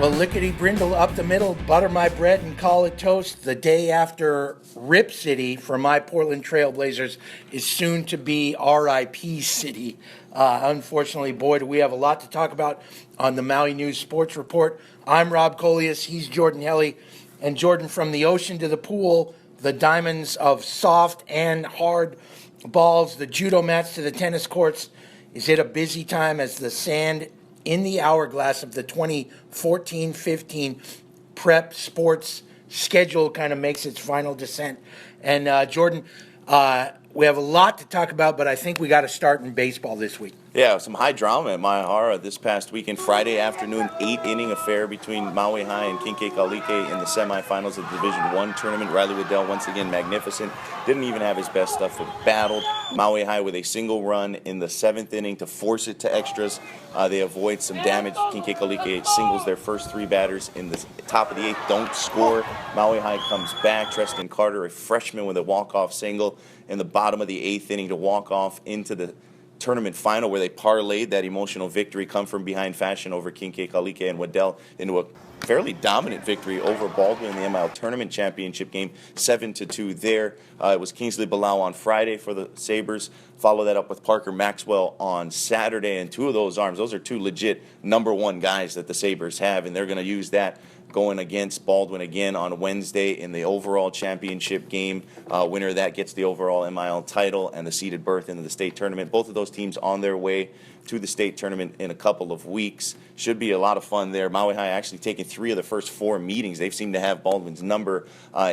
Well, lickety brindle up the middle, butter my bread and call it toast. The day after Rip City for my Portland Trailblazers is soon to be RIP City. Unfortunately, boy, do we have a lot to talk about on the Maui News Sports Report. I'm Rob Colias, he's Jordan Helly, and Jordan, from the ocean to the pool, the diamonds of soft and hard balls, the judo mats to the tennis courts. Is it a busy time as the sand in the hourglass of the 2014-15 prep sports schedule kind of makes its final descent? And Jordan, we have a lot to talk about, but I think we got to start in baseball this week. Yeah, some high drama at Maihara this past weekend. Friday afternoon, 8-inning affair between Maui High and Kinkekalike in the semifinals of the Division I tournament. Riley Waddell, once again, magnificent. Didn't even have his best stuff, but battled Maui High with a single run in the 7th inning to force it to extras. They avoid some damage. Kinkekalike singles their first three batters in the top of the 8th, don't score. Maui High comes back. Treston Carter, a freshman, with a walk-off single in the bottom of the 8th inning to walk off into the tournament final, where they parlayed that emotional victory, come from behind fashion over Kinkekalike and Waddell into a fairly dominant victory over Baldwin in the MIL tournament championship game, 7-2 there. It was Kingsley Bilal on Friday for the Sabres. Follow that up with Parker Maxwell on Saturday, and two of those arms, those are two legit number one guys that the Sabres have, and they're going to use that going against Baldwin again on Wednesday in the overall championship game. Winner of that gets the overall MIL title and the seeded berth into the state tournament. Both of those teams on their way to the state tournament in a couple of weeks. Should be a lot of fun there. Maui High actually taking 3 of the first 4 meetings. They've seemed to have Baldwin's number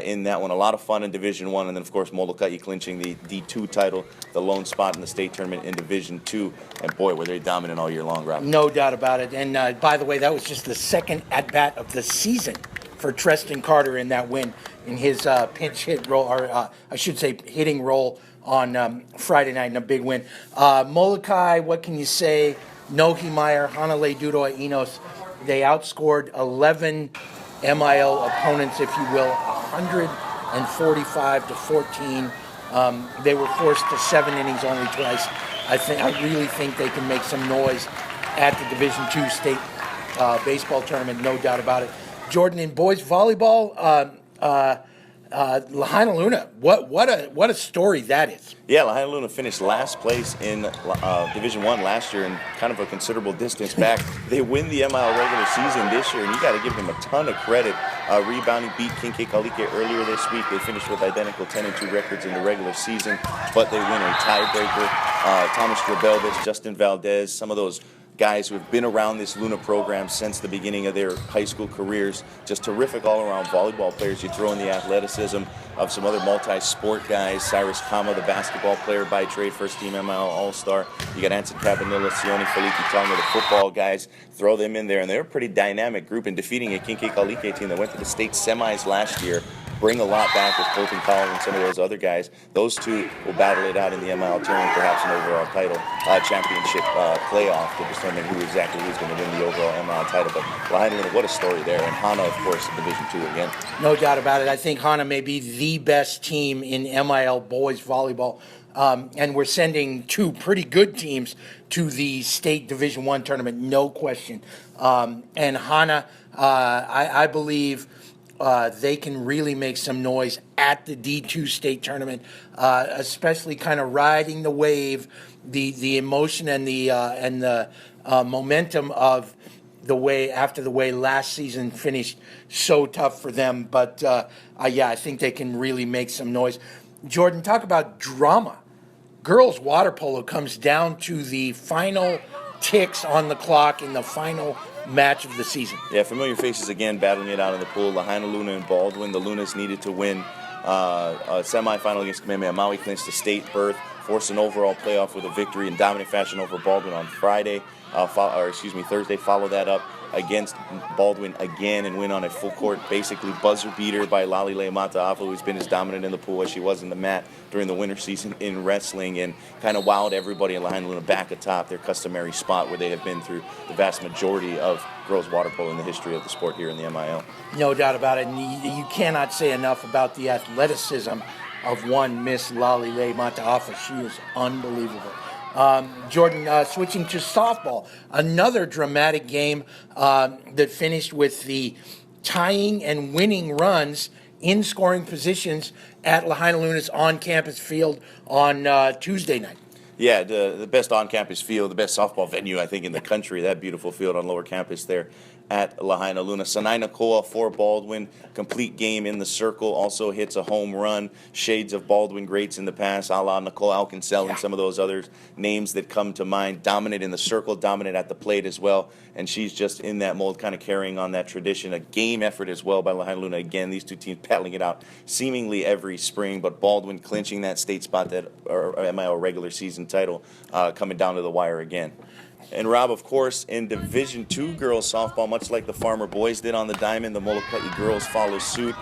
in that one. A lot of fun in Division I, and then, of course, Molokai clinching the D2 title, the lone spot in the state tournament in Division II. And, boy, were they dominant all year long, Rob. No doubt about it. And, by the way, that was just the second at-bat of the season for Treston Carter in that win in his pinch hit role, or I should say hitting role on Friday night in a big win. Molokai, what can you say? Nohi Meyer, Hanalei Dudoa Enos, they outscored 11 MIL opponents, if you will, 145-14. They were forced to 7 innings only twice. I really think they can make some noise at the Division II state baseball tournament, no doubt about it. Jordan, in boys volleyball, Lahaina Luna, what a story that is. Yeah, Lahaina Luna finished last place in Division I last year and kind of a considerable distance back. They win the MIL regular season this year, and you got to give them a ton of credit. Rebounding beat Kinkekalike earlier this week. They finished with identical 10-2 records in the regular season, but they win a tiebreaker. Thomas Drabelvis, Justin Valdez, some of those guys who have been around this Luna program since the beginning of their high school careers. Just terrific all-around volleyball players. You throw in the athleticism of some other multi-sport guys. Cyrus Kama, the basketball player by trade, first-team MIL All-Star. You got Anson Cabanilla, Sione Feliki Tonga, the football guys. Throw them in there, and they're a pretty dynamic group in defeating a Kinkekalike team that went to the state semis last year. Bring a lot back with Colton Collins and some of those other guys. Those two will battle it out in the MIL tournament, perhaps an overall title championship playoff to determine who's going to win the overall MIL title. But Lahaina, what a story there. And Hana, of course, in Division II again. No doubt about it. I think Hana may be the best team in MIL boys volleyball. And we're sending 2 pretty good teams to the state Division I tournament, no question. And Hana, I believe, they can really make some noise at the D2 state tournament, especially kind of riding the wave, the emotion and the momentum of the way last season finished so tough for them. But I think they can really make some noise. Jordan, talk about drama. Girls water polo comes down to the final ticks on the clock in the final match of the season. Yeah, familiar faces again battling it out in the pool. Lahaina Luna and Baldwin. The Lunas needed to win a semifinal against Kamehameha Maui, clinched the state berth, forced an overall playoff with a victory in dominant fashion over Baldwin on Thursday. Follow that up against Baldwin again and win on a full court, basically buzzer beater by Lalile Mata'afa, who's been as dominant in the pool as she was in the mat during the winter season in wrestling, and kind of wowed everybody in Lahaina Luna back atop their customary spot where they have been through the vast majority of girls water polo in the history of the sport here in the MIL. No doubt about it, and you cannot say enough about the athleticism of one Miss Lalile Mata'afa. She is unbelievable. Jordan, switching to softball, another dramatic game that finished with the tying and winning runs in scoring positions at Lahaina Luna's on-campus field on Tuesday night. Yeah, the best on-campus field, the best softball venue, I think, in the country. That beautiful field on lower campus there at Lahaina Luna. Sanai Nakoa for Baldwin, complete game in the circle, also hits a home run. Shades of Baldwin greats in the past, a la Nicole Alkinsell and some of those other names that come to mind. Dominant in the circle, dominant at the plate as well. And she's just in that mold, kind of carrying on that tradition. A game effort as well by Lahaina Luna. Again, these two teams battling it out seemingly every spring, but Baldwin clinching that state spot, that MIL regular season title, coming down to the wire again. And Rob, of course, in Division II girls softball, much like the Farmer boys did on the diamond, the Molokai girls follow suit.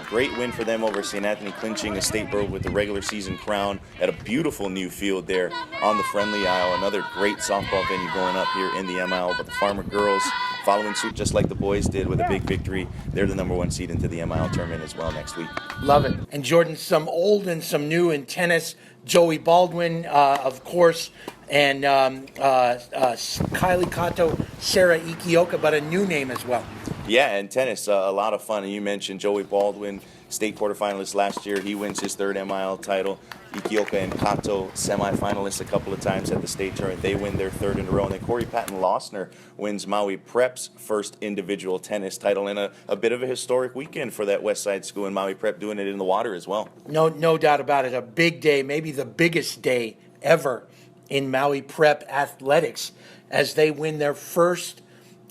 Great win for them over St. Anthony, clinching a state berth with the regular season crown at a beautiful new field there on the Friendly Isle. Another great softball venue going up here in the MIL, but the Farmer girls following suit just like the boys did with a big victory. They're the #1 seed into the MIL tournament as well next week. Love it. And Jordan, some old and some new in tennis. Joey Baldwin, of course, and Kylie Kato, Sarah Ikioka, but a new name as well. Yeah, and tennis, a lot of fun. And you mentioned Joey Baldwin, state quarterfinalist last year. He wins his third MIL title. Ikioka and Kato, semifinalists a couple of times at the state tournament. They win their third in a row. And then Corey Patton Losner wins Maui Prep's first individual tennis title, and a bit of a historic weekend for that West Side school, and Maui Prep doing it in the water as well. No doubt about it. A big day, maybe the biggest day ever in Maui Prep athletics, as they win their first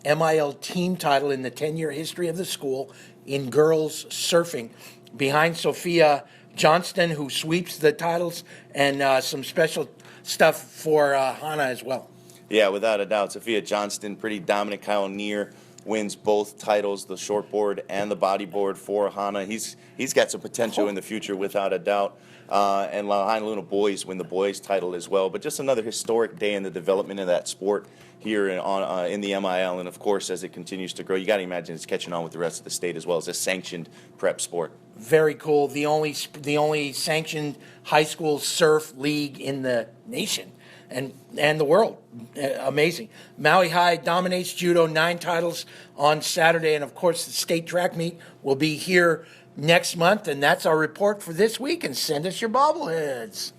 MIL team title in the 10-year history of the school in girls surfing, behind Sophia Johnston, who sweeps the titles, and some special stuff for Hana as well. Yeah, without a doubt. Sophia Johnston, pretty dominant. Kyle Neer wins both titles, the shortboard and the bodyboard for Hana. He's got some potential in the future, without a doubt. And Lahaina Luna boys win the boys title as well. But just another historic day in the development of that sport here in the MIL. And, of course, as it continues to grow, you got to imagine it's catching on with the rest of the state as well as a sanctioned prep sport. Very cool. The only sanctioned high school surf league in the nation and the world. Amazing. Maui High dominates judo, 9 titles on Saturday. And, of course, the state track meet will be here next month. And that's our report for this week. And send us your bobbleheads.